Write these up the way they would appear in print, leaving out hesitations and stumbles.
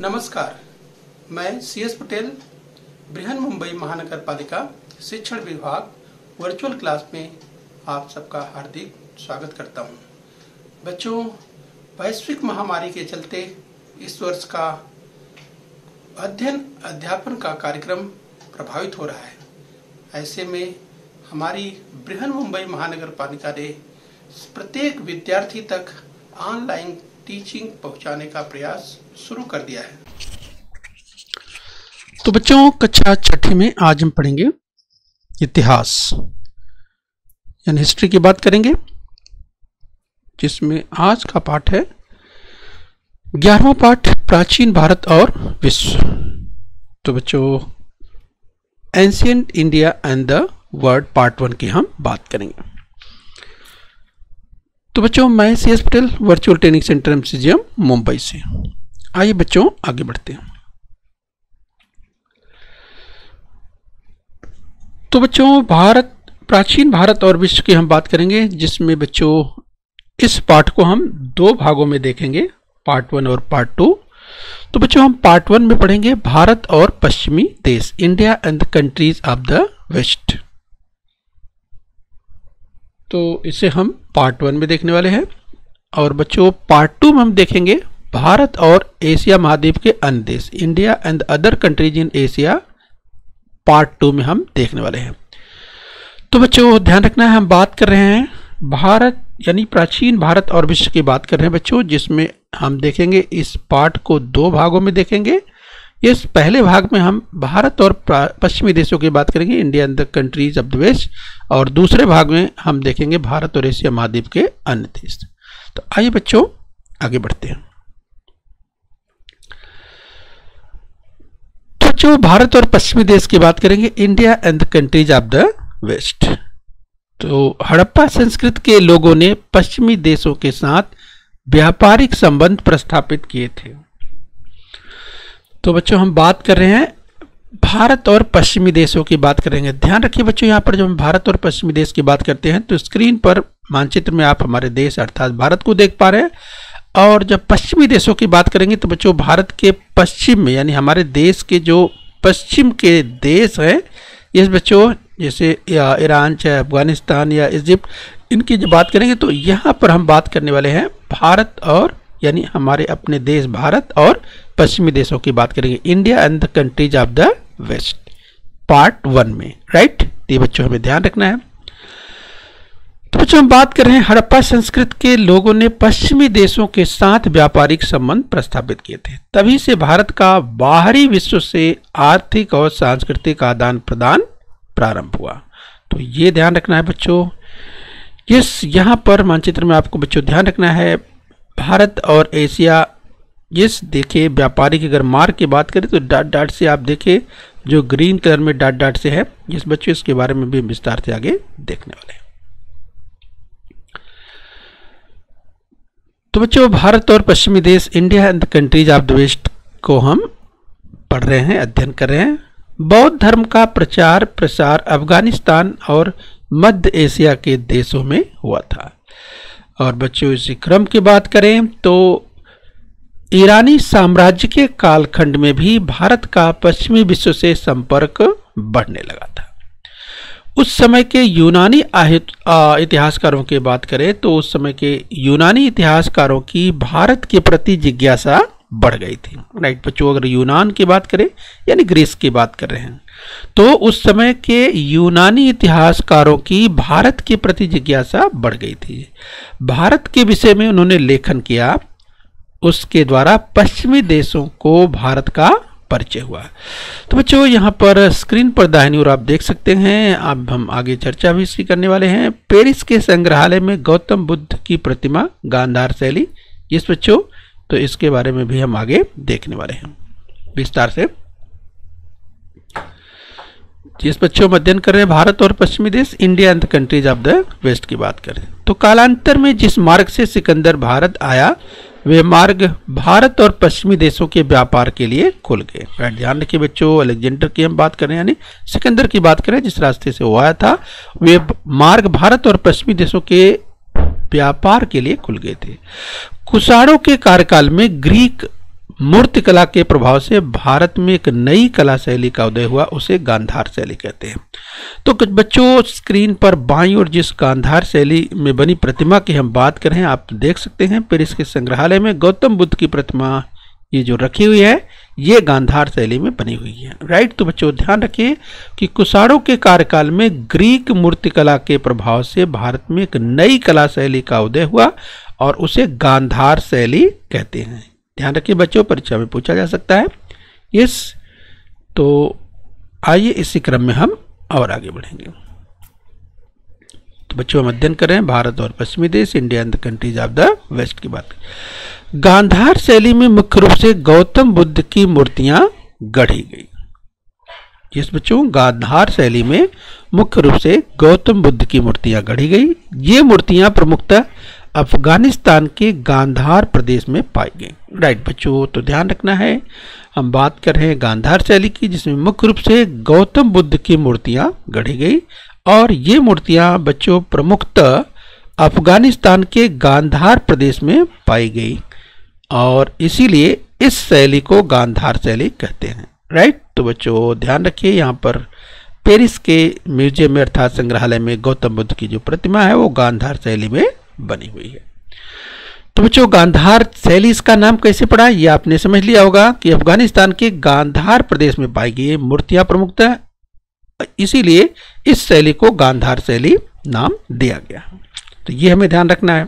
नमस्कार, मैं CS पटेल बृहन मुंबई महानगर पालिका शिक्षण विभाग वर्चुअल क्लास में आप सबका हार्दिक स्वागत करता हूं। बच्चों, वैश्विक महामारी के चलते इस वर्ष का अध्ययन अध्यापन का कार्यक्रम प्रभावित हो रहा है। ऐसे में हमारी बृहन मुंबई महानगर पालिका ने प्रत्येक विद्यार्थी तक ऑनलाइन टीचिंग पहुंचाने का प्रयास शुरू कर दिया है। तो बच्चों, कक्षा छठी में आज हम पढ़ेंगे इतिहास यानी हिस्ट्री की बात करेंगे, जिसमें आज का पाठ है 11वां पाठ, प्राचीन भारत और विश्व। तो बच्चों, ancient India and the world part 1 की हम बात करेंगे। तो बच्चों, मैं CS Patel virtual training centre MCGM Mumbai से। आइए बच्चों आगे बढ़ते हैं। तो बच्चों, प्राचीन भारत और विश्व की हम बात करेंगे, जिसमें बच्चों इस पाठ को हम दो भागों में देखेंगे, पार्ट 1 और पार्ट 2। तो बच्चों, हम पार्ट 1 में पढ़ेंगे भारत और पश्चिमी देश, India and the countries of the west. तो इसे हम पार्ट 1 में देखने वाले हैं। और बच्चों, पार्ट 2 में हम देखेंगे भारत और एशिया महाद्वीप के अन्य देश, India and other countries in Asia. Part 2 में हम देखने वाले हैं। तो बच्चों, ध्यान रखना है, हम बात कर रहे हैं भारत यानी प्राचीन भारत और विश्व की बात कर रहे हैं बच्चों, जिसमें हम देखेंगे इस पाठ को दो भागों में देखेंगे। इस पहले भाग में हम भारत और पश्चिमी देशों की बात करेंगे, India and the countries of the west, और दूसरे भाग में हम देखेंगे भारत और एशिया महाद्वीप के अन्य देश। तो आइए बच्चों आगे बढ़ते हैं। तो बच्चों, भारत और पश्चिमी देश की बात करेंगे, India and the countries of the west. तो हड़प्पा संस्कृति के लोगों ने पश्चिमी देशों के साथ व्यापारिक संबंध प्रस्थापित किए थे। तो बच्चों, हम बात कर रहे हैं भारत और पश्चिमी देशों की बात करेंगे। ध्यान रखिए बच्चों, यहाँ पर जब हम भारत और पश्चिमी देश की बात करते हैं तो स्क्रीन पर मानचित्र में आप हमारे देश अर्थात भारत को देख पा रहे हैं। और जब पश्चिमी देशों की बात करेंगे तो बच्चों, भारत के पश्चिम में यानी हमारे देश के जो पश्चिम के देश हैं, इस बच्चों जैसे ईरान चाहे अफगानिस्तान या इजिप्ट, इनकी जब बात करेंगे तो यहाँ पर हम बात करने वाले हैं भारत और यानी हमारे अपने देश भारत और पश्चिमी देशों की बात करेंगे, India and the countries of the west, part 1 में। राइट, ये बच्चों हमें ध्यान रखना है। तो बच्चों, हम बात कर रहे हैं हड़प्पा संस्कृति के लोगों ने पश्चिमी देशों के साथ व्यापारिक संबंध प्रस्थापित किए थे। तभी से भारत का बाहरी विश्व से आर्थिक और सांस्कृतिक आदान प्रदान प्रारंभ हुआ। तो ये ध्यान रखना है बच्चों। यहाँ पर मानचित्र में आपको बच्चों ध्यान रखना है भारत और एशिया। देखिए, व्यापारिक अगर मार्ग की बात करें तो डॉट डॉट से आप देखिए, जो ग्रीन कलर में डॉट डॉट से है, जिस बच्चों इसके बारे में भी विस्तार से आगे देखने वाले हैं। तो बच्चों, भारत और पश्चिमी देश, India and the countries of the west को हम पढ़ रहे हैं, अध्ययन कर रहे हैं। बौद्ध धर्म का प्रचार प्रसार अफगानिस्तान और मध्य एशिया के देशों में हुआ था। और बच्चों, इसी क्रम की बात करें तो ईरानी साम्राज्य के कालखंड में भी भारत का पश्चिमी विश्व से संपर्क बढ़ने लगा था। उस समय के यूनानी इतिहासकारों की बात करें तो उस समय के यूनानी इतिहासकारों की भारत के प्रति जिज्ञासा बढ़ गई थी। राइट बच्चों, अगर यूनान की बात करें यानी ग्रीस की बात कर रहे हैं तो उस समय के यूनानी इतिहासकारों की भारत के प्रति जिज्ञासा बढ़ गई थी। भारत के विषय में उन्होंने लेखन किया, उसके द्वारा पश्चिमी देशों को भारत का परिचय हुआ। तो बच्चों, यहाँ पर स्क्रीन पर दाहिनी ओर आप देख सकते हैं। अब हम आगे चर्चा भी इसकी करने वाले हैं। पेरिस के संग्रहालय में गौतम बुद्ध की प्रतिमा, गांधार शैली, इस बच्चों तो इसके बारे में भी हम आगे देखने वाले हैं विस्तार से। जिस बच्चों में अध्ययन कर रहे हैं भारत और पश्चिमी देश, India and the countries of the west की बात करें तो कालांतर में जिस मार्ग से सिकंदर भारत आया, वे मार्ग भारत और पश्चिमी देशों के व्यापार के लिए खुल गए। ध्यान रखिए बच्चों, अलेक्जेंडर की हम बात करें यानी सिकंदर की बात करें, जिस रास्ते से वो आया था, वे मार्ग भारत और पश्चिमी देशों के व्यापार के लिए खुल गए थे। कुषाणों के कार्यकाल में ग्रीक मूर्तिकला के प्रभाव से भारत में एक नई कला शैली का उदय हुआ, उसे गांधार शैली कहते हैं। तो कुछ बच्चों स्क्रीन पर बाईं ओर जिस गांधार शैली में बनी प्रतिमा की हम बात कर रहे हैं आप देख सकते हैं। पेरिस के संग्रहालय में गौतम बुद्ध की प्रतिमा ये जो रखी हुई है ये गांधार शैली में बनी हुई है, राइट। तो बच्चों ध्यान रखिए कि कुषाणों के कार्यकाल में ग्रीक मूर्तिकला के प्रभाव से भारत में एक नई कला शैली का उदय हुआ और उसे गांधार शैली कहते हैं। ध्यान रखिए बच्चों, परीक्षा में पूछा जा सकता है। यस, तो आइए इसी क्रम में हम और आगे बढ़ेंगे। तो बच्चों हम अध्ययन कर रहे हैं भारत और पश्चिमी देश, India and the countries of the west की बात। गांधार शैली में मुख्य रूप से गौतम बुद्ध की मूर्तियां गढ़ी गई। जिस बच्चों गांधार शैली में मुख्य रूप से गौतम बुद्ध की मूर्तियां गढ़ी गई। ये मूर्तियां प्रमुखतः अफगानिस्तान के गांधार प्रदेश में पाई गई, राइट बच्चों। तो ध्यान रखना है हम बात कर रहे हैं गांधार शैली की जिसमें मुख्य रूप से गौतम बुद्ध की मूर्तियां गढ़ी गई और ये मूर्तियां बच्चों प्रमुखतः अफगानिस्तान के गांधार प्रदेश में पाई गई और इसीलिए इस शैली को गांधार शैली कहते हैं, राइट। तो बच्चों ध्यान रखिए यहाँ पर पेरिस के म्यूजियम में अर्थात संग्रहालय में गौतम बुद्ध की जो प्रतिमा है वो गांधार शैली में बनी हुई है। तो बच्चों गांधार शैली इसका नाम कैसे पड़ा ये आपने समझ लिया होगा कि अफगानिस्तान के गांधार प्रदेश में पाई गई मूर्तियां प्रमुखतः, इसीलिए इस शैली को गांधार शैली नाम दिया गया। तो ये हमें ध्यान रखना है।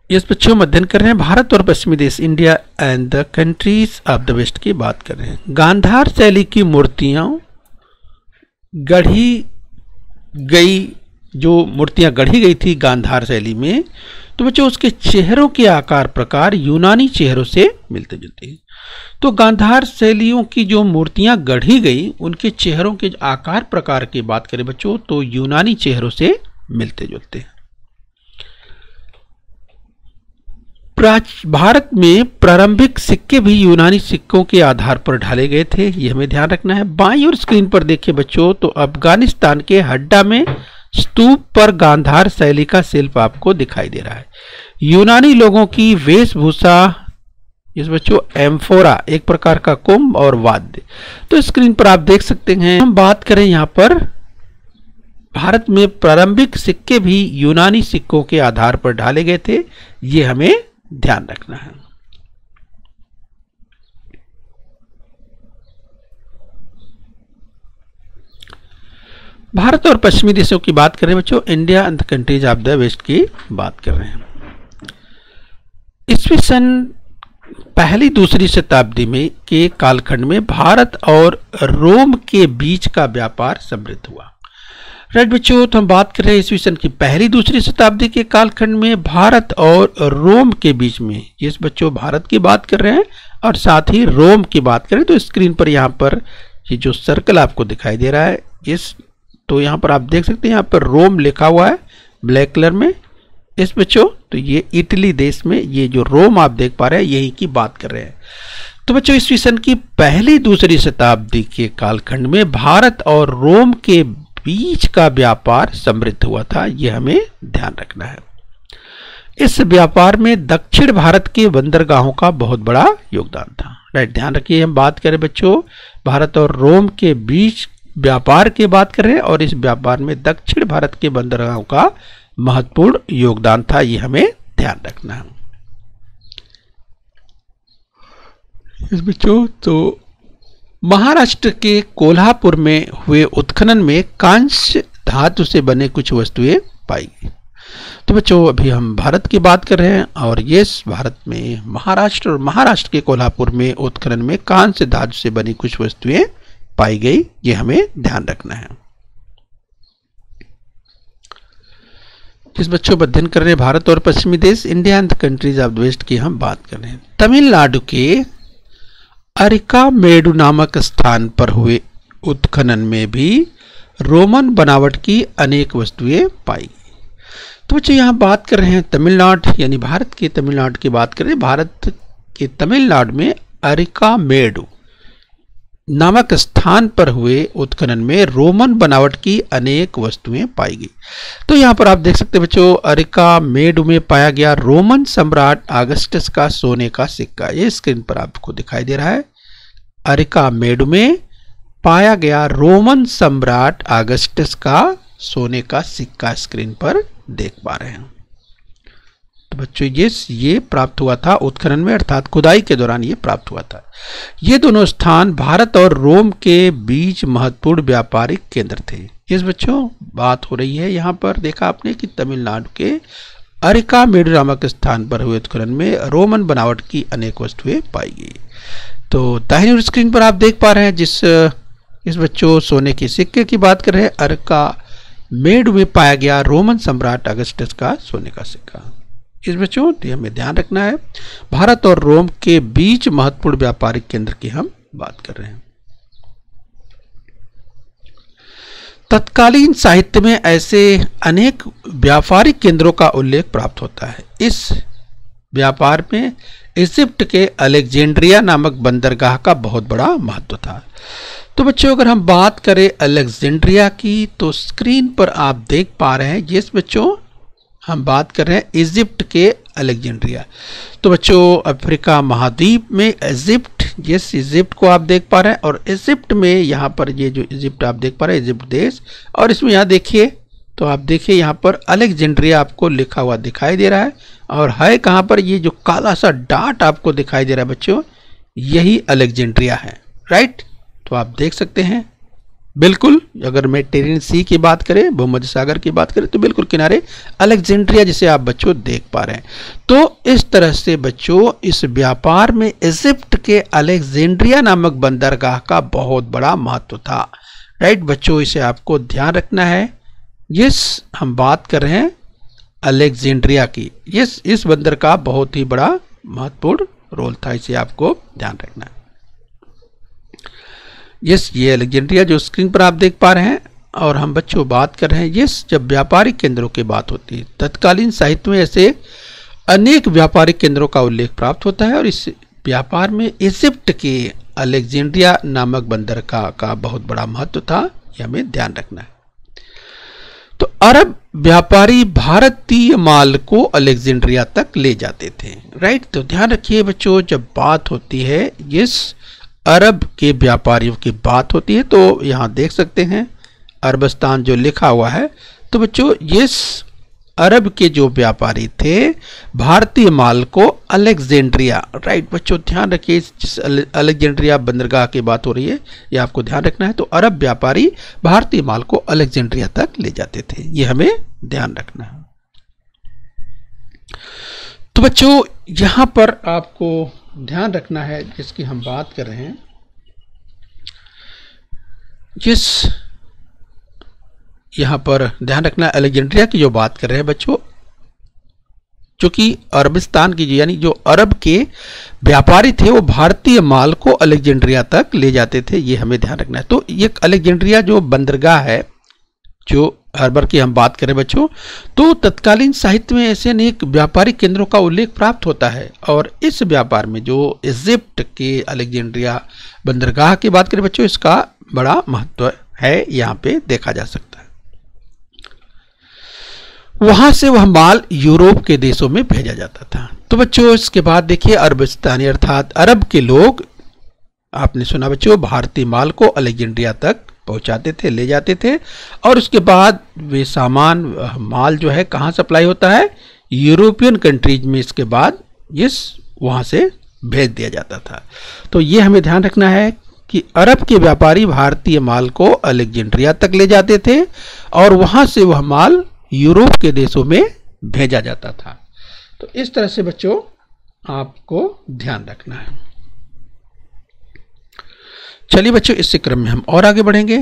इस बच्चों हम अध्ययन कर रहे हैं भारत और पश्चिमी देश, India and the countries of the west की बात कर रहे हैं। गांधार शैली की मूर्तियां गढ़ी गई, जो मूर्तियां गढ़ी गई थी गांधार शैली में, तो बच्चों उसके चेहरों के आकार प्रकार यूनानी चेहरों से मिलते जुलते हैं। तो गांधार शैलियों की जो मूर्तियां गढ़ी गई उनके चेहरों के आकार प्रकार की बात करें बच्चों तो यूनानी चेहरों से मिलते जुलते हैं। भारत में प्रारंभिक सिक्के भी यूनानी सिक्कों के आधार पर ढाले गए थे, ये हमें ध्यान रखना है। बाईं ओर स्क्रीन पर देखिए बच्चों तो अफगानिस्तान के हड्डा में स्तूप पर गांधार शैली का शिल्प आपको दिखाई दे रहा है। यूनानी लोगों की वेशभूषा इस बच्चों एम्फोरा एक प्रकार का कुंभ और वाद्य, तो स्क्रीन पर आप देख सकते हैं। हम बात करें यहाँ पर भारत में प्रारंभिक सिक्के भी यूनानी सिक्कों के आधार पर ढाले गए थे, ये हमें ध्यान रखना है। भारत और पश्चिमी देशों की बात करें बच्चों, India and the countries of the west की बात कर रहे हैं। ईस्वी सन पहली दूसरी शताब्दी में के कालखंड में भारत और रोम के बीच का व्यापार समृद्ध हुआ, राइट बच्चों। तो हम बात कर रहे हैं ईस्वी सन की पहली दूसरी शताब्दी के कालखंड में भारत और रोम के बीच में। इस बच्चों भारत की बात कर रहे हैं और साथ ही रोम की बात करें तो स्क्रीन पर यहाँ पर ये जो सर्कल आपको दिखाई दे रहा है इस, तो यहाँ पर आप देख सकते हैं यहाँ पर रोम लिखा हुआ है ब्लैक कलर में। इस बच्चों तो ये इटली देश में ये जो रोम आप देख पा रहे हैं यही की बात कर रहे हैं। तो बच्चों ईस्वी सन की पहली दूसरी शताब्दी के कालखंड में भारत और रोम के बीच का व्यापार समृद्ध हुआ था, ये हमें ध्यान रखना है। इस व्यापार में दक्षिण भारत के बंदरगाहों का बहुत बड़ा योगदान था, राइट। ध्यान रखिए हम बात करें बच्चों भारत और रोम के बीच व्यापार की बात करें और इस व्यापार में दक्षिण भारत के बंदरगाहों का महत्वपूर्ण योगदान था, ये हमें ध्यान रखना है। इस बच्चों तो महाराष्ट्र के कोल्हापुर में हुए उत्खनन में कांस्य धातु से बने कुछ वस्तुएं पाई गई। तो बच्चों अभी हम भारत की बात कर रहे हैं और ये भारत में महाराष्ट्र के कोल्हापुर में उत्खनन में कांस्य धातु से बनी कुछ वस्तुएं पाई गई, ये हमें ध्यान रखना है। जिस बच्चों पर अध्ययन कर रहे हैं भारत और पश्चिमी देश, India and the countries of the west की हम बात कर रहे हैं। तमिलनाडु के अरिकामेडु नामक स्थान पर हुए उत्खनन में भी रोमन बनावट की अनेक वस्तुएं पाई गई। तो बच्चों यहाँ बात कर रहे हैं तमिलनाडु यानी भारत के तमिलनाडु की बात कर रहे हैं। भारत के तमिलनाडु में अरिकामेडु नामक स्थान पर हुए उत्खनन में रोमन बनावट की अनेक वस्तुएं पाई गई। तो यहाँ पर आप देख सकते हैं बच्चों, अरिका मेडु में पाया गया रोमन सम्राट अगस्टस का सोने का सिक्का। ये स्क्रीन पर आपको दिखाई दे रहा है। अरिका मेडु में पाया गया रोमन सम्राट अगस्टस का सोने का सिक्का स्क्रीन पर देख पा रहे हैं। तो बच्चों ये प्राप्त हुआ था उत्खनन में, अर्थात खुदाई के दौरान ये प्राप्त हुआ था। ये दोनों स्थान भारत और रोम के बीच महत्वपूर्ण व्यापारिक केंद्र थे। इस बच्चों बात हो रही है यहाँ पर, देखा आपने कि तमिलनाडु के अरिका मेडु नामक स्थान पर हुए उत्खनन में रोमन बनावट की अनेक वस्तुएं पाई गई। तो दाहिनी ओर स्क्रीन पर आप देख पा रहे हैं इस बच्चों सोने के सिक्के की बात कर रहे हैं। अरिका मेडु में पाया गया रोमन सम्राट अगस्टस का सोने का सिक्का। इस बच्चों हमें ध्यान रखना है, भारत और रोम के बीच महत्वपूर्ण व्यापारिक केंद्र की हम बात कर रहे हैं। तत्कालीन साहित्य में ऐसे अनेक व्यापारिक केंद्रों का उल्लेख प्राप्त होता है। इस व्यापार में इजिप्ट के अलेक्जेंड्रिया नामक बंदरगाह का बहुत बड़ा महत्व था। तो बच्चों अगर हम बात करें अलेक्जेंड्रिया की, तो स्क्रीन पर आप देख पा रहे हैं, जिस बच्चों हम बात कर रहे हैं इजिप्ट के अलेक्जेंड्रिया। तो बच्चों अफ्रीका महाद्वीप में इजिप्ट, जिस इजिप्ट को आप देख पा रहे हैं, और इजिप्ट में यहाँ पर ये जो इजिप्ट आप देख पा रहे हैं इजिप्ट देश, और इसमें यहाँ देखिए, तो आप देखिए यहाँ पर अलेक्जेंड्रिया आपको लिखा हुआ दिखाई दे रहा है। और है कहाँ पर, ये जो काला सा डाट आपको दिखाई दे रहा है बच्चों, यही अलेक्जेंड्रिया है, राइट। तो आप देख सकते हैं बिल्कुल, अगर मेडिटेरियन सी की बात करें, भूमध्य सागर की बात करें, तो बिल्कुल किनारे अलेक्जेंड्रिया जिसे आप बच्चों देख पा रहे हैं। तो इस तरह से बच्चों इस व्यापार में इजिप्ट के अलेक्जेंड्रिया नामक बंदरगाह का बहुत बड़ा महत्व था, राइट बच्चों। इसे आपको ध्यान रखना है। हम बात कर रहे हैं अलेक्जेंड्रिया की, इस बंदर का बहुत ही बड़ा महत्वपूर्ण रोल था, इसे आपको ध्यान रखना है। ये अलेक्जेंड्रिया जो स्क्रीन पर आप देख पा रहे हैं, और हम बच्चों बात कर रहे हैं जब व्यापारिक केंद्रों की बात होती है, तत्कालीन साहित्य में ऐसे अनेक व्यापारिक केंद्रों का उल्लेख प्राप्त होता है। और इस व्यापार में इजिप्ट के अलेक्जेंड्रिया नामक बंदरगाह का बहुत बड़ा महत्व था, यह हमें ध्यान रखना है। तो अरब व्यापारी भारतीय माल को अलेक्जेंड्रिया तक ले जाते थे, राइट। तो ध्यान रखिए बच्चों, जब बात होती है इस अरब के व्यापारियों की बात होती है, तो यहाँ देख सकते हैं अरबस्तान जो लिखा हुआ है। तो बच्चों इस अरब के जो व्यापारी थे भारतीय माल को अलेक्जेंड्रिया, राइट बच्चों ध्यान रखिए, जिस अलेक्जेंड्रिया बंदरगाह की बात हो रही है ये आपको ध्यान रखना है। तो अरब व्यापारी भारतीय माल को अलेक्जेंड्रिया तक ले जाते थे, ये हमें ध्यान रखना है। तो बच्चों यहां पर आपको ध्यान रखना है, जिसकी हम बात कर रहे हैं, जिस यहां पर ध्यान रखना है अलेक्जेंड्रिया की जो बात कर रहे हैं बच्चों, जो कि अरबिस्तान की यानी जो अरब के व्यापारी थे वो भारतीय माल को अलेक्जेंड्रिया तक ले जाते थे, ये हमें ध्यान रखना है। तो ये अलेक्जेंड्रिया जो बंदरगाह है, जो हार्बर की हम बात करें बच्चों, तो तत्कालीन साहित्य में ऐसे अनेक व्यापारिक केंद्रों का उल्लेख प्राप्त होता है। और इस व्यापार में जो इजिप्ट के अलेक्जेंड्रिया बंदरगाह की बात करें बच्चों, इसका बड़ा महत्व है, यहाँ पे देखा जा सकता है। वहां से वह माल यूरोप के देशों में भेजा जाता था। तो बच्चों इसके बाद देखिए अरबिस्तानी अर्थात अरब के लोग, आपने सुना बच्चों, भारतीय माल को अलेक्जेंड्रिया तक पहुंचाते थे, ले जाते थे, और उसके बाद वे सामान माल जो है कहाँ सप्लाई होता है, यूरोपियन कंट्रीज में, इसके बाद वहां से भेज दिया जाता था। तो ये हमें ध्यान रखना है कि अरब के व्यापारी भारतीय माल को अलेक्जेंड्रिया तक ले जाते थे और वहां से वह माल यूरोप के देशों में भेजा जाता था। तो इस तरह से बच्चों आपको ध्यान रखना है। चलिए बच्चों इस क्रम में हम और आगे बढ़ेंगे।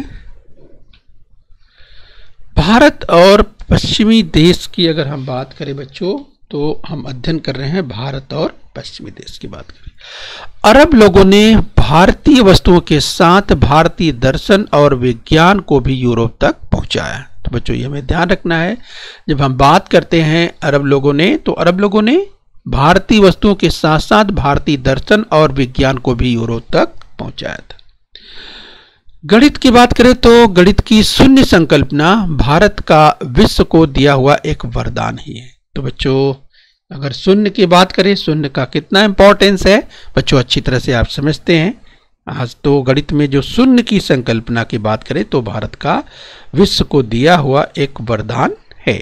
भारत और पश्चिमी देश की अगर हम बात करें बच्चों, तो हम अध्ययन कर रहे हैं भारत और पश्चिमी देश की बात करें। अरब लोगों ने भारतीय वस्तुओं के साथ भारतीय दर्शन और विज्ञान को भी यूरोप तक पहुंचाया। तो बच्चों ये हमें ध्यान रखना है, जब हम बात करते हैं अरब लोगों ने, तो अरब लोगों ने भारतीय वस्तुओं के साथ साथ भारतीय दर्शन और विज्ञान को भी यूरोप तक पहुंचाया था। गणित की बात करें तो गणित की शून्य संकल्पना भारत का विश्व को दिया हुआ एक वरदान ही है। तो बच्चों अगर शून्य की बात करें, शून्य का कितना इंपॉर्टेंस है बच्चों अच्छी तरह से आप समझते हैं। आज तो गणित में जो शून्य की संकल्पना की बात करें तो भारत का विश्व को दिया हुआ एक वरदान है।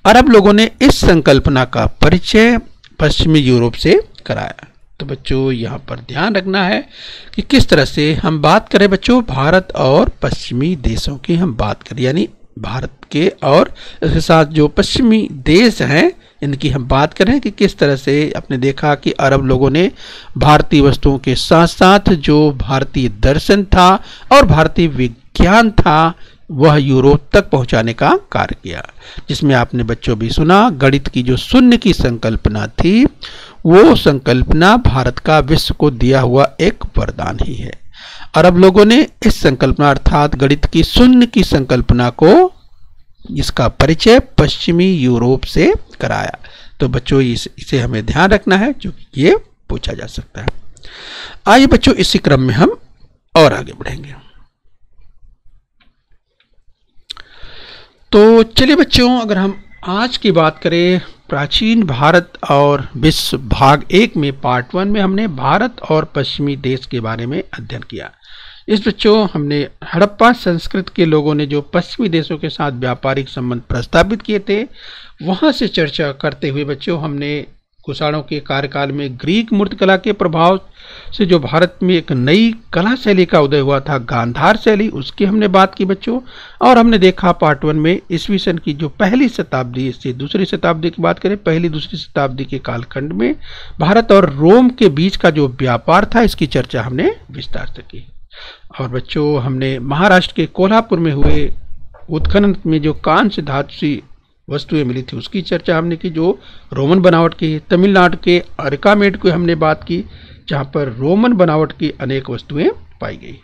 अरब लोगों ने इस संकल्पना का परिचय पश्चिमी यूरोप से कराया। तो बच्चों यहाँ पर ध्यान रखना है कि किस तरह से हम बात करें बच्चों भारत और पश्चिमी देशों की हम बात करें, यानी भारत के और इसके साथ जो पश्चिमी देश हैं इनकी हम बात करें कि किस तरह से आपने देखा कि अरब लोगों ने भारतीय वस्तुओं के साथ साथ जो भारतीय दर्शन था और भारतीय विज्ञान था वह यूरोप तक पहुंचाने का कार्य किया, जिसमें आपने बच्चों भी सुना गणित की जो शून्य की संकल्पना थी वो संकल्पना भारत का विश्व को दिया हुआ एक वरदान ही है। अरब लोगों ने इस संकल्पना अर्थात गणित की शून्य की संकल्पना को इसका परिचय पश्चिमी यूरोप से कराया। तो बच्चों इसे हमें ध्यान रखना है जो ये पूछा जा सकता है। आइए बच्चों इसी क्रम में हम और आगे बढ़ेंगे। तो चलिए बच्चों अगर हम आज की बात करें प्राचीन भारत और विश्व भाग 1 में पार्ट 1 में हमने भारत और पश्चिमी देश के बारे में अध्ययन किया। इस बच्चों हमने हड़प्पा संस्कृत के लोगों ने जो पश्चिमी देशों के साथ व्यापारिक संबंध प्रस्तावित किए थे वहां से चर्चा करते हुए बच्चों हमने कुषाणों के कार्यकाल में ग्रीक मूर्तिकला के प्रभाव से जो भारत में एक नई कला शैली का उदय हुआ था गांधार शैली, उसकी हमने बात की बच्चों। और हमने देखा पार्ट 1 में ईस्वी सन की जो पहली शताब्दी से दूसरी शताब्दी की बात करें, पहली दूसरी शताब्दी के कालखंड में भारत और रोम के बीच का जो व्यापार था इसकी चर्चा हमने विस्तार से की। और बच्चों हमने महाराष्ट्र के कोल्हापुर में हुए उत्खनन में जो कांस्य धातु सी वस्तुएं मिली थी उसकी चर्चा हमने की जो रोमन बनावट की। तमिलनाडु के अरकामेड को हमने बात की जहां पर रोमन बनावट की अनेक वस्तुएं पाई गई।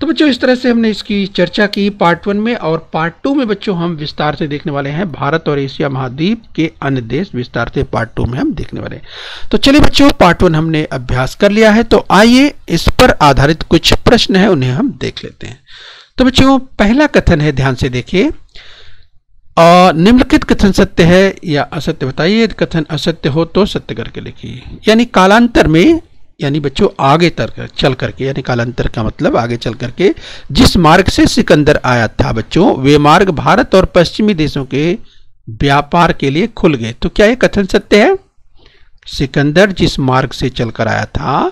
तो बच्चों इस तरह से हमने इसकी चर्चा की पार्ट 1 में। और पार्ट 2 में बच्चों हम विस्तार से देखने वाले हैं भारत और एशिया महाद्वीप के अन्य देश, विस्तार से पार्ट 2 में हम देखने वाले हैं। तो चलिए बच्चों पार्ट 1 हमने अभ्यास कर लिया है, तो आइए इस पर आधारित कुछ प्रश्न है उन्हें हम देख लेते हैं। तो बच्चों पहला कथन है, ध्यान से देखिए, निम्नलिखित कथन सत्य है या असत्य बताइए। कथन असत्य हो तो सत्य करके लिखिए। यानी कालांतर में, यानी बच्चों आगे चल करके, यानी कालांतर का मतलब आगे चल करके जिस मार्ग से सिकंदर आया था बच्चों वे मार्ग भारत और पश्चिमी देशों के व्यापार के लिए खुल गए। तो क्या यह कथन सत्य है? सिकंदर जिस मार्ग से चलकर आया था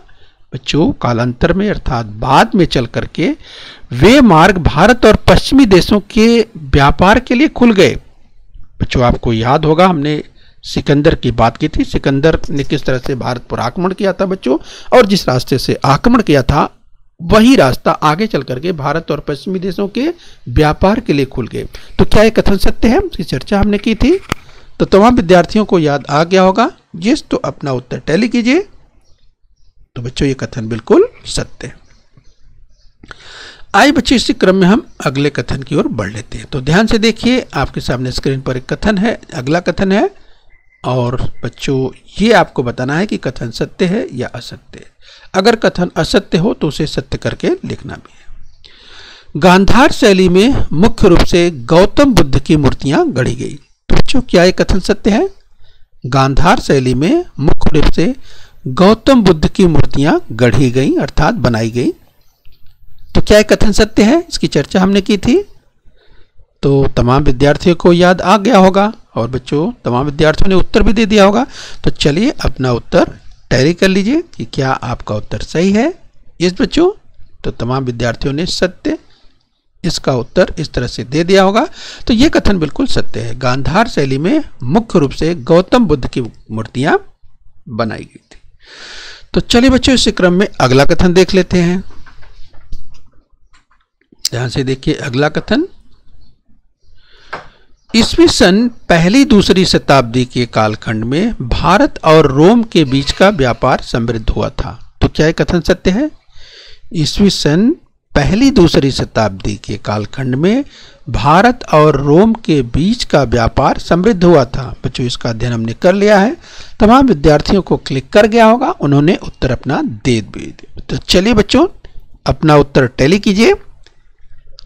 बच्चों कालांतर में अर्थात बाद में चल करके वे मार्ग भारत और पश्चिमी देशों के व्यापार के लिए खुल गए। बच्चों आपको याद होगा हमने सिकंदर की बात की थी। सिकंदर ने किस तरह से भारत पर आक्रमण किया था बच्चों, और जिस रास्ते से आक्रमण किया था वही रास्ता आगे चल करके भारत और पश्चिमी देशों के व्यापार के लिए खुल गए। तो क्या यह कथन सत्य है? इसकी चर्चा हमने की थी। तो तमाम विद्यार्थियों को याद आ गया होगा। जिस तो अपना उत्तर टैली कीजिए। तो बच्चों ये कथन बिल्कुल सत्य है। आइए बच्चों इसी क्रम में हम अगले कथन की ओर बढ़ लेते हैं। तो ध्यान से देखिए, आपके सामने स्क्रीन पर एक कथन है, अगला कथन है, और बच्चों ये आपको बताना है कि कथन सत्य है या असत्य है। अगर कथन असत्य हो तो उसे सत्य करके लिखना भी है। गांधार शैली में मुख्य रूप से गौतम बुद्ध की मूर्तियां गढ़ी गई। तो बच्चों क्या ये कथन सत्य है? गांधार शैली में मुख्य रूप से गौतम बुद्ध की मूर्तियां गढ़ी गई अर्थात बनाई गई। तो क्या यह कथन सत्य है? इसकी चर्चा हमने की थी। तो तमाम विद्यार्थियों को याद आ गया होगा और बच्चों तमाम विद्यार्थियों ने उत्तर भी दे दिया होगा। तो चलिए अपना उत्तर टैली कर लीजिए कि क्या आपका उत्तर सही है। इस बच्चों तो तमाम विद्यार्थियों ने सत्य इसका उत्तर इस तरह से दे दिया होगा। तो ये कथन बिल्कुल सत्य है। गांधार शैली में मुख्य रूप से गौतम बुद्ध की मूर्तियां बनाई गई थी। तो चलिए बच्चों इस क्रम में अगला कथन देख लेते हैं। ध्यान से देखिए अगला कथन, ईस्वी सन पहली दूसरी शताब्दी के कालखंड में भारत और रोम के बीच का व्यापार समृद्ध हुआ था। तो क्या यह कथन सत्य है? ईस्वी सन पहली दूसरी शताब्दी के कालखंड में भारत और रोम के बीच का व्यापार समृद्ध हुआ था। बच्चों इसका अध्ययन हमने कर लिया है। तमाम विद्यार्थियों को क्लिक कर गया होगा, उन्होंने उत्तर अपना दे भी दिया। तो चलिए बच्चों अपना उत्तर टैली कीजिए।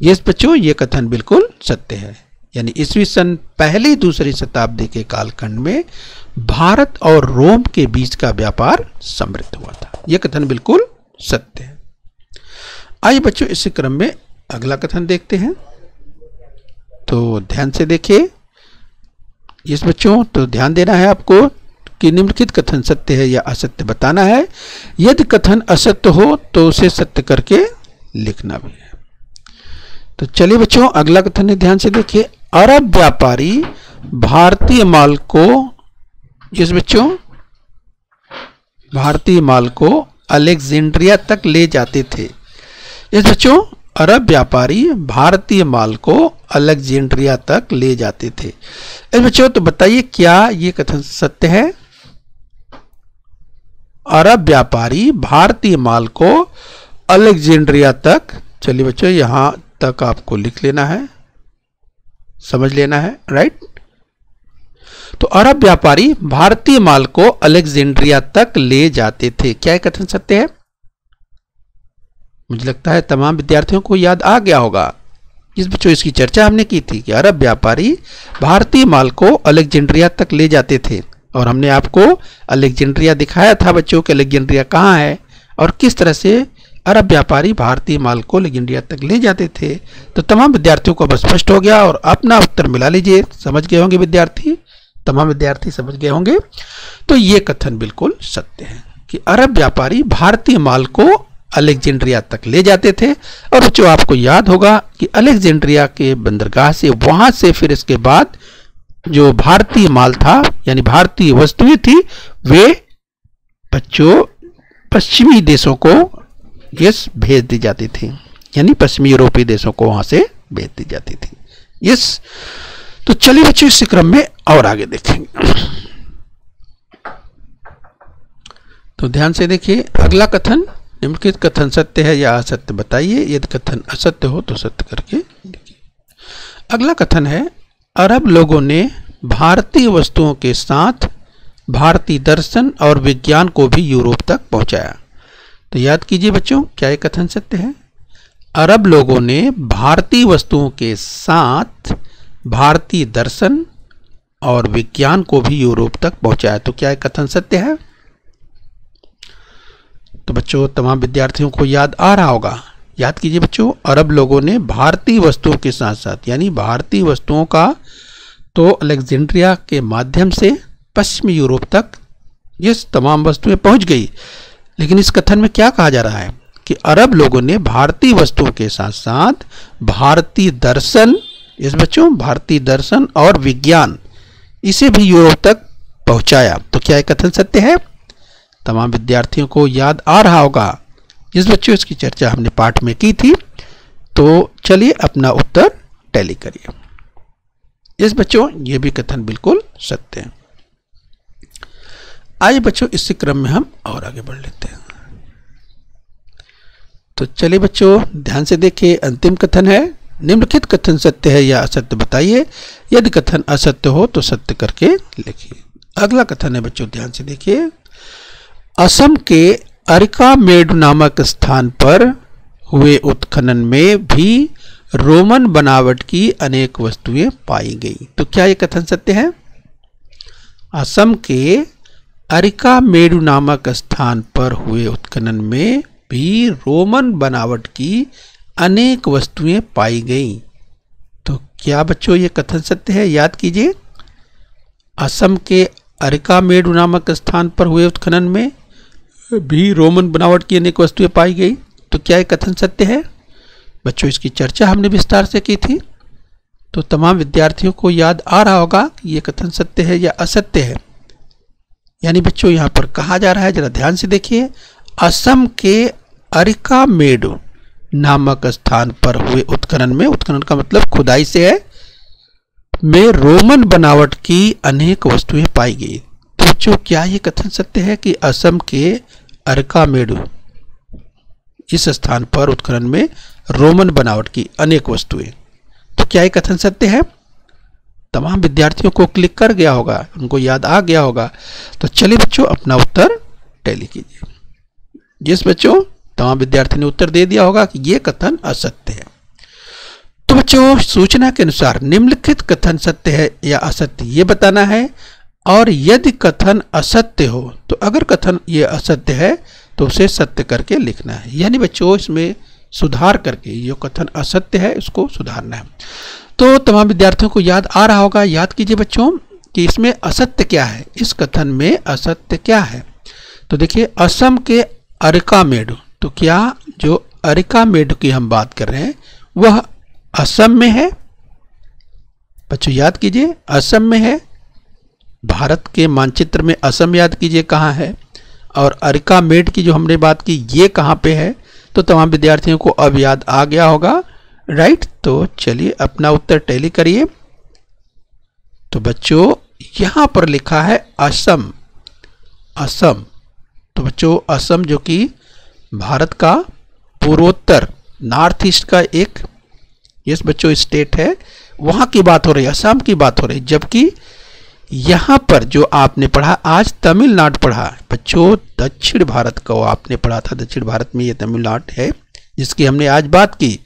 यस बच्चों, ये कथन बिल्कुल सत्य है। यानी ईस्वी सन पहली दूसरी शताब्दी के कालखंड में भारत और रोम के बीच का व्यापार समृद्ध हुआ था। यह कथन बिल्कुल सत्य है। आइए बच्चों, इसी क्रम में अगला कथन देखते हैं। तो ध्यान से देखिए। यस बच्चों, तो ध्यान देना है आपको कि निम्नलिखित कथन सत्य है या असत्य बताना है। यदि कथन असत्य हो तो उसे सत्य करके लिखना भी है। तो चलिए बच्चों, अगला कथन है, ध्यान से देखिए। अरब व्यापारी भारतीय माल को, यस बच्चों, भारतीय माल को अलेक्जेंड्रिया तक ले जाते थे। यस बच्चों, अरब व्यापारी भारतीय माल को अलेक्जेंड्रिया तक ले जाते थे। यस बच्चों, तो बताइए क्या ये कथन सत्य है? अरब व्यापारी भारतीय माल को अलेक्जेंड्रिया तक, चलिए बच्चों यहां तक आपको लिख लेना है, समझ लेना है, राइट। तो अरब व्यापारी भारतीय माल को अलेक्जेंड्रिया तक ले जाते थे। क्या यह कथन सत्य है? मुझे लगता है तमाम विद्यार्थियों को याद आ गया होगा। इस बच्चों इसकी चर्चा हमने की थी कि अरब व्यापारी भारतीय माल को अलेक्जेंड्रिया तक ले जाते थे, और हमने आपको अलेक्जेंड्रिया दिखाया था बच्चों कि अलेक्जेंड्रिया कहाँ है और किस तरह से अरब व्यापारी भारतीय माल को अलेक्जेंड्रिया तक ले जाते थे। तो तमाम विद्यार्थियों को अब स्पष्ट हो गया और अपना उत्तर मिला लीजिए। समझ गए होंगे विद्यार्थी, तमाम विद्यार्थी समझ गए होंगे। तो ये कथन बिल्कुल सत्य है कि अरब व्यापारी भारतीय माल को अलेक्जेंड्रिया तक ले जाते थे। और बच्चों आपको याद होगा कि अलेक्जेंड्रिया के बंदरगाह से, वहां से फिर इसके बाद जो भारतीय माल था यानी भारतीय वस्तुएं थी, वे बच्चों पश्चिमी देशों को यस भेज दी जाती थी, यानी पश्चिमी यूरोपीय देशों को वहां से भेज दी जाती थी। यस, तो चलिए बच्चों इस क्रम में और आगे देखेंगे। तो ध्यान से देखिए अगला कथन। निम्नलिखित कथन सत्य है या असत्य बताइए। यदि कथन असत्य हो तो सत्य करके लिखिए। अगला कथन है, अरब लोगों ने भारतीय वस्तुओं के साथ भारतीय दर्शन और विज्ञान को भी यूरोप तक पहुंचाया। तो याद कीजिए बच्चों, क्या यह कथन सत्य है? अरब लोगों ने भारतीय वस्तुओं के साथ भारतीय दर्शन और विज्ञान को भी यूरोप तक पहुंचाया। तो क्या यह कथन सत्य है? तो बच्चों तमाम विद्यार्थियों को याद आ रहा होगा। याद कीजिए बच्चों, अरब लोगों ने भारतीय वस्तुओं के साथ साथ, यानी भारतीय वस्तुओं का तो अलेक्जेंड्रिया के माध्यम से पश्चिमी यूरोप तक ये तमाम वस्तुएं पहुंच गई। लेकिन इस कथन में क्या कहा जा रहा है कि अरब लोगों ने भारतीय वस्तुओं के साथ साथ भारतीय दर्शन, इस बच्चों भारतीय दर्शन और विज्ञान, इसे भी यूरोप तक पहुंचाया। तो क्या यह कथन सत्य है? तमाम विद्यार्थियों को याद आ रहा होगा। जिस बच्चों इसकी चर्चा हमने पाठ में की थी। तो चलिए अपना उत्तर टैली करिए। इस बच्चों ये भी कथन बिल्कुल सत्य है। आइए बच्चों इसी क्रम में हम और आगे बढ़ लेते हैं। तो चलिए बच्चों ध्यान से देखिए, अंतिम कथन है, निम्नलिखित कथन सत्य है या असत्य बताइए। यदि कथन असत्य हो तो सत्य करके लिखिए। अगला कथन है बच्चों, ध्यान से देखिए, असम के अरिकामेडु नामक स्थान पर हुए उत्खनन में भी रोमन बनावट की अनेक वस्तुएं पाई गई। तो क्या यह कथन सत्य है? असम के अरिकामेडु नामक स्थान पर हुए उत्खनन में भी रोमन बनावट की अनेक वस्तुएं पाई गई। तो क्या बच्चों ये कथन सत्य है? याद कीजिए, असम के अरिकामेडु नामक स्थान पर हुए उत्खनन में भी रोमन बनावट की अनेक वस्तुएं पाई गई। तो क्या यह कथन सत्य है? बच्चों इसकी चर्चा हमने विस्तार से की थी। तो तमाम विद्यार्थियों को याद आ रहा होगा कि यह कथन सत्य है या असत्य है। यानी बच्चों यहां पर कहा जा रहा है, जरा ध्यान से देखिए, असम के अरिकामेडु नामक स्थान पर हुए उत्खनन में, उत्खनन का मतलब खुदाई से है, में रोमन बनावट की अनेक वस्तुएं पाई गई। तो बच्चों क्या ये कथन सत्य है कि असम के अरिकामेडु इस स्थान पर उत्खनन में रोमन बनावट की अनेक वस्तुएं? तो क्या ये कथन सत्य है? तमाम विद्यार्थियों को क्लिक कर गया होगा, उनको याद आ गया होगा। तो चलिए बच्चों अपना उत्तर टैली कीजिए। जिस बच्चों तमाम विद्यार्थी ने उत्तर दे दिया होगा कि ये कथन असत्य है। तो बच्चों, सूचना के अनुसार निम्नलिखित कथन सत्य है या असत्य ये बताना है, और यदि कथन असत्य हो तो अगर कथन ये असत्य है तो उसे सत्य करके लिखना है। यानी बच्चों इसमें सुधार करके, जो कथन असत्य है उसको सुधारना है। तो तमाम विद्यार्थियों को याद आ रहा होगा, याद कीजिए बच्चों कि इसमें असत्य क्या है, इस कथन में असत्य क्या है। तो देखिए, असम के अरिकामेडु, तो क्या जो अरिकामेडु की हम बात कर रहे हैं वह असम में है? बच्चों याद कीजिए, असम में है। भारत के मानचित्र में असम याद कीजिए कहाँ है, और अरिकामेड की जो हमने बात की ये कहाँ पे है। तो तमाम विद्यार्थियों को अब याद आ गया होगा, राइट। तो चलिए अपना उत्तर टैली करिए। तो बच्चों यहां पर लिखा है असम, असम। तो बच्चों असम जो कि भारत का पूर्वोत्तर, नॉर्थ ईस्ट का एक यस बच्चों स्टेट है, वहां की बात हो रही है, असम की बात हो रही है। जबकि यहां पर जो आपने पढ़ा आज तमिलनाडु पढ़ा बच्चों, दक्षिण भारत को आपने पढ़ा था, दक्षिण भारत में ये तमिलनाडु है जिसकी हमने आज बात की।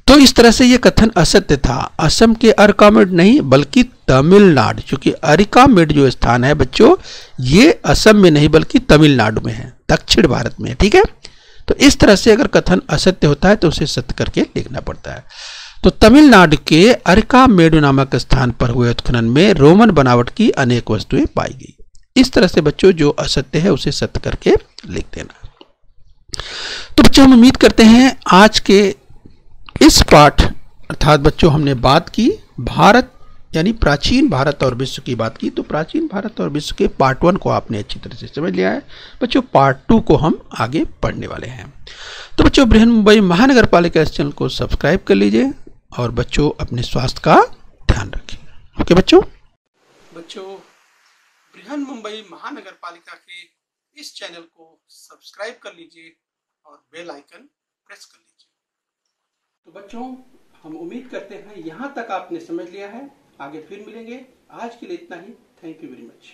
तो इस तरह से ये कथन असत्य था। असम के अरिकामेड नहीं बल्कि तमिलनाडु, क्योंकि अरिकामेड जो स्थान है बच्चों ये असम में नहीं बल्कि तमिलनाडु में है, दक्षिण भारत में है, ठीक है। तो इस तरह से अगर कथन असत्य होता है तो उसे सत्य करके लिखना पड़ता है। तो तमिलनाडु के अरिकामेडु नामक स्थान पर हुए उत्खनन में रोमन बनावट की अनेक वस्तुएं पाई गई। इस तरह से बच्चों जो असत्य है उसे सत्य करके लिख देना। तो बच्चों हम उम्मीद करते हैं आज के इस पाठ अर्थात बच्चों हमने बात की भारत यानी प्राचीन भारत और विश्व की बात की। तो प्राचीन भारत और विश्व के पार्ट 1 को आपने अच्छी तरह से समझ लिया है। बच्चों पार्ट 2 को हम आगे पढ़ने वाले हैं। तो बच्चों बृहन मुंबई महानगर पालिका इस चैनल को सब्सक्राइब कर लीजिए और बच्चों अपने स्वास्थ्य का ध्यान रखिए। ओके बच्चों बृहन मुंबई महानगर पालिका के इस चैनल को सब्सक्राइब कर लीजिए और बेल आइकन प्रेस कर लीजिए। तो बच्चों हम उम्मीद करते हैं यहाँ तक आपने समझ लिया है। आगे फिर मिलेंगे। आज के लिए इतना ही। Thank you very much.